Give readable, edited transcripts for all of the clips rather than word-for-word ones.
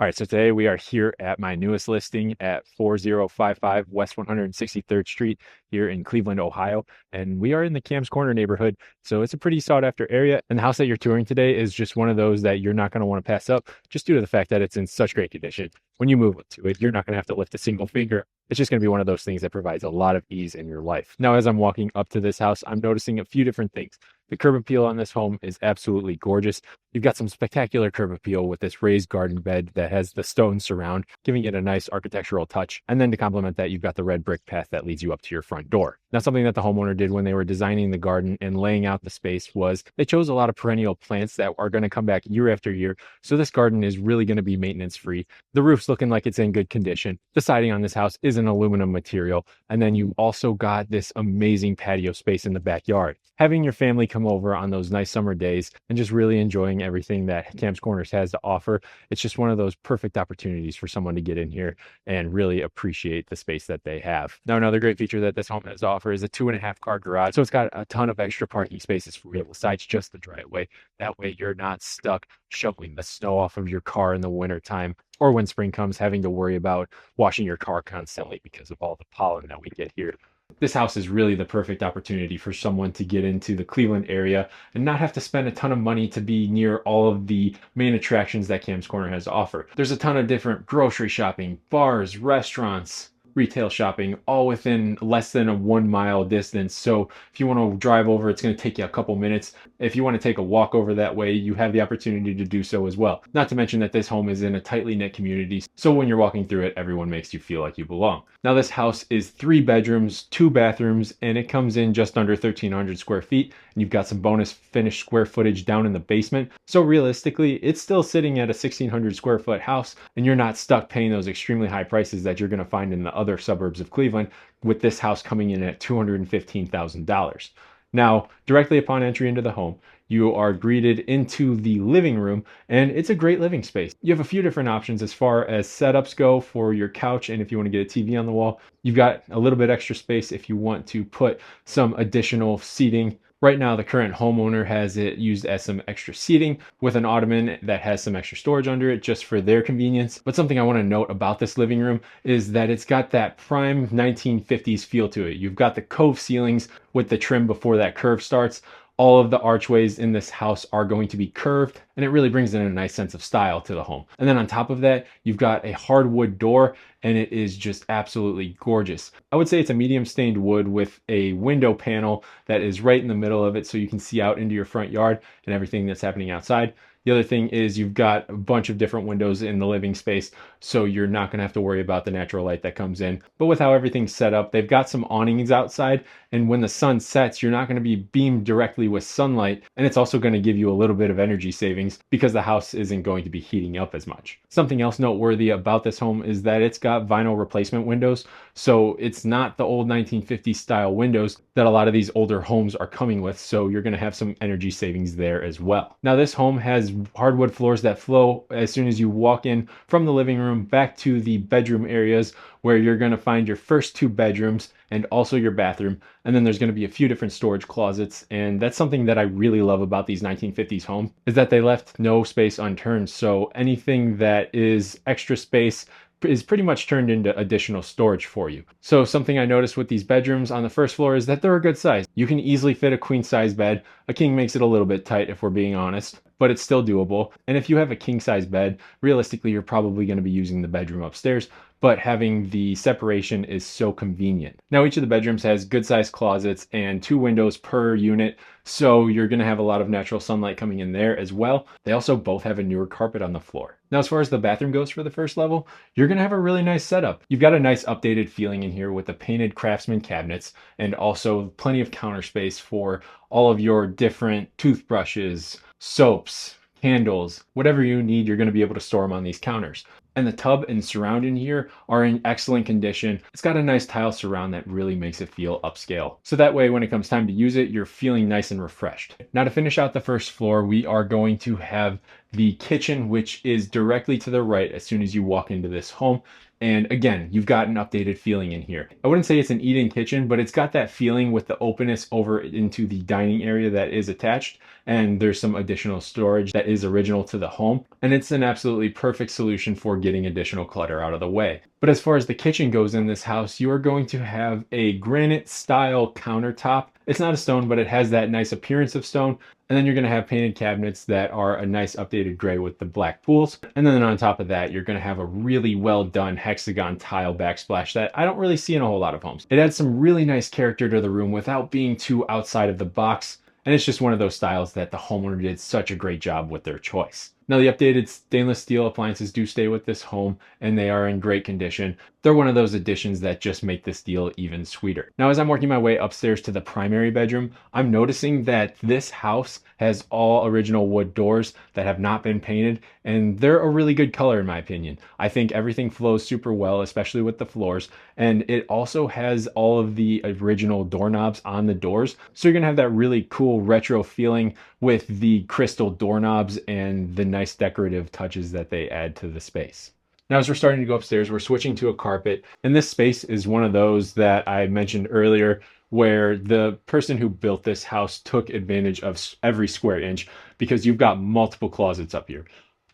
All right, so today we are here at my newest listing at 4055 West 163rd Street here in Cleveland, Ohio. And we are in the Kamms Corner neighborhood. So it's a pretty sought after area. And the house that you're touring today is just one of those that you're not going to want to pass up just due to the fact that it's in such great condition. When you move to it, you're not going to have to lift a single finger. It's just going to be one of those things that provides a lot of ease in your life. Now, as I'm walking up to this house, I'm noticing a few different things. The curb appeal on this home is absolutely gorgeous. You've got some spectacular curb appeal with this raised garden bed that has the stone surround, giving it a nice architectural touch. And then to complement that, you've got the red brick path that leads you up to your front door. Now, something that the homeowner did when they were designing the garden and laying out the space was they chose a lot of perennial plants that are going to come back year after year. So this garden is really going to be maintenance free. The roof's looking like it's in good condition. The siding on this house is an aluminum material. And then you also got this amazing patio space in the backyard. Having your family come over on those nice summer days and just really enjoying everything that Kamms Corners has to offer, it's just one of those perfect opportunities for someone to get in here and really appreciate the space that they have. Now, another great feature that this home has to offer is a 2.5 car garage. So it's got a ton of extra parking spaces for you besides just the driveway. That way you're not stuck shoveling the snow off of your car in the wintertime, or when spring comes, having to worry about washing your car constantly because of all the pollen that we get here. This house is really the perfect opportunity for someone to get into the Cleveland area and not have to spend a ton of money to be near all of the main attractions that Kamms Corner has to offer. There's a ton of different grocery shopping, bars, restaurants, retail shopping, all within less than a 1 mile distance. So if you want to drive over, it's going to take you a couple minutes. If you want to take a walk over that way, you have the opportunity to do so as well. Not to mention that this home is in a tightly knit community. So when you're walking through it, everyone makes you feel like you belong. Now, this house is 3 bedrooms, 2 bathrooms, and it comes in just under 1,300 square feet. And you've got some bonus finished square footage down in the basement. So realistically, it's still sitting at a 1,600 square foot house, and you're not stuck paying those extremely high prices that you're going to find in the other suburbs of Cleveland, with this house coming in at $215,000. Now, directly upon entry into the home, you are greeted into the living room, and it's a great living space. You have a few different options as far as setups go for your couch, and if you want to get a TV on the wall. You've got a little bit extra space if you want to put some additional seating. Right now, the current homeowner has it used as some extra seating with an ottoman that has some extra storage under it just for their convenience. But something I want to note about this living room is that it's got that prime 1950s feel to it. You've got the cove ceilings with the trim before that curve starts. All of the archways in this house are going to be curved, and it really brings in a nice sense of style to the home. And then on top of that, you've got a hardwood door, and it is just absolutely gorgeous. I would say it's a medium stained wood with a window panel that is right in the middle of it so you can see out into your front yard and everything that's happening outside. The other thing is you've got a bunch of different windows in the living space, so you're not going to have to worry about the natural light that comes in. But with how everything's set up, they've got some awnings outside, and when the sun sets, you're not going to be beamed directly with sunlight, and it's also going to give you a little bit of energy savings because the house isn't going to be heating up as much. Something else noteworthy about this home is that it's got vinyl replacement windows, so it's not the old 1950s style windows that a lot of these older homes are coming with, so you're going to have some energy savings there as well. Now, this home has hardwood floors that flow as soon as you walk in from the living room back to the bedroom areas, where you're going to find your first 2 bedrooms and also your bathroom. And then there's going to be a few different storage closets. And that's something that I really love about these 1950s homes, is that they left no space unturned. So anything that is extra space is pretty much turned into additional storage for you. So something I noticed with these bedrooms on the first floor is that they're a good size. You can easily fit a queen size bed. A king makes it a little bit tight if we're being honest, but it's still doable. And if you have a king size bed, realistically, you're probably going to be using the bedroom upstairs, but having the separation is so convenient. Now, each of the bedrooms has good sized closets and 2 windows per unit, so you're going to have a lot of natural sunlight coming in there as well. They also both have a newer carpet on the floor. Now, as far as the bathroom goes for the first level, you're going to have a really nice setup. You've got a nice updated feeling in here with the painted craftsman cabinets, and also plenty of counter space for all of your different toothbrushes, soaps, candles, whatever you need, you're going to be able to store them on these counters. And the tub and surround in here are in excellent condition. It's got a nice tile surround that really makes it feel upscale. So that way, when it comes time to use it, you're feeling nice and refreshed. Now to finish out the first floor, we are going to have the kitchen, which is directly to the right as soon as you walk into this home. And again, you've got an updated feeling in here. I wouldn't say it's an eat-in kitchen, but it's got that feeling with the openness over into the dining area that is attached. And there's some additional storage that is original to the home. And it's an absolutely perfect solution for getting additional clutter out of the way. But as far as the kitchen goes in this house, you are going to have a granite style countertop. It's not a stone, but it has that nice appearance of stone. And then you're going to have painted cabinets that are a nice updated gray with the black pools. And then on top of that, you're going to have a really well done hexagon tile backsplash that I don't really see in a whole lot of homes. It adds some really nice character to the room without being too outside of the box. And it's just one of those styles that the homeowner did such a great job with their choice. Now, the updated stainless steel appliances do stay with this home and they are in great condition. They're one of those additions that just make this deal even sweeter. Now, as I'm working my way upstairs to the primary bedroom, I'm noticing that this house has all original wood doors that have not been painted, and they're a really good color in my opinion. I think everything flows super well, especially with the floors, and it also has all of the original doorknobs on the doors. So you're gonna have that really cool retro feeling with the crystal doorknobs and the nice decorative touches that they add to the space. Now, as we're starting to go upstairs, we're switching to a carpet, and this space is one of those that I mentioned earlier where the person who built this house took advantage of every square inch because you've got multiple closets up here.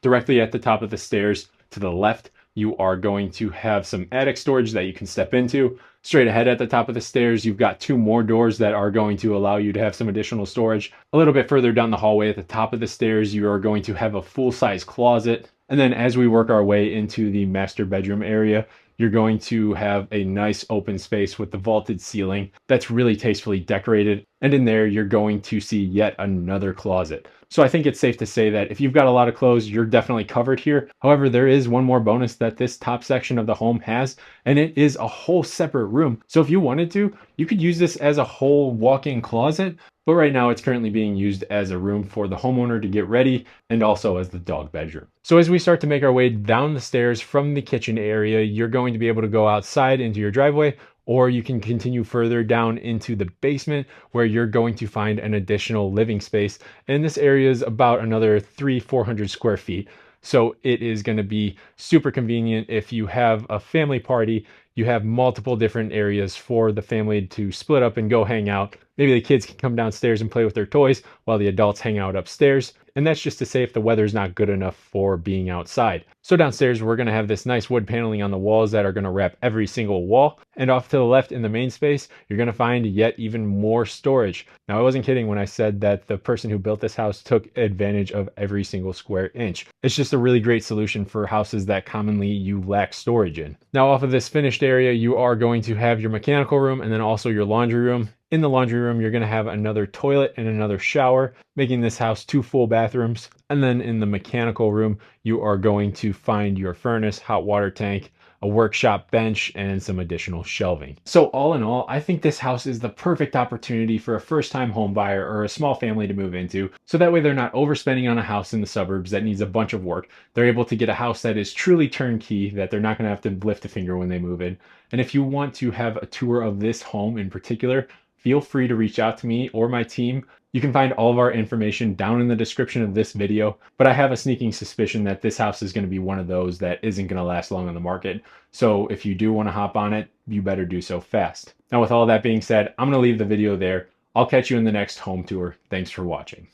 Directly at the top of the stairs to the left, you are going to have some attic storage that you can step into. Straight ahead at the top of the stairs, you've got two more doors that are going to allow you to have some additional storage. A little bit further down the hallway at the top of the stairs, you are going to have a full-size closet. And then as we work our way into the master bedroom area, you're going to have a nice open space with the vaulted ceiling that's really tastefully decorated. And in there, you're going to see yet another closet. So I think it's safe to say that if you've got a lot of clothes, you're definitely covered here. However, there is one more bonus that this top section of the home has, and it is a whole separate room. So if you wanted to, you could use this as a whole walk-in closet, but right now it's currently being used as a room for the homeowner to get ready and also as the dog bedroom. So as we start to make our way down the stairs from the kitchen area, you're going to be able to go outside into your driveway, or you can continue further down into the basement where you're going to find an additional living space. And this area is about another 400 square feet. So it is going to be super convenient if you have a family party. You have multiple different areas for the family to split up and go hang out. Maybe the kids can come downstairs and play with their toys while the adults hang out upstairs. And that's just to say if the weather's not good enough for being outside. So downstairs, we're going to have this nice wood paneling on the walls that are going to wrap every single wall. And off to the left in the main space, you're going to find yet even more storage. Now, I wasn't kidding when I said that the person who built this house took advantage of every single square inch. It's just a really great solution for houses that commonly you lack storage in. Now, off of this finished area, you are going to have your mechanical room and then also your laundry room. In the laundry room, you're going to have another toilet and another shower, making this house 2 full bathrooms. And then in the mechanical room, you are going to find your furnace, hot water tank, a workshop bench, and some additional shelving. So all in all, I think this house is the perfect opportunity for a first-time home buyer or a small family to move into. So that way they're not overspending on a house in the suburbs that needs a bunch of work. They're able to get a house that is truly turnkey, that they're not going to have to lift a finger when they move in. And if you want to have a tour of this home in particular, feel free to reach out to me or my team. You can find all of our information down in the description of this video, but I have a sneaking suspicion that this house is going to be one of those that isn't going to last long on the market. So if you do want to hop on it, you better do so fast. Now, with all that being said, I'm going to leave the video there. I'll catch you in the next home tour. Thanks for watching.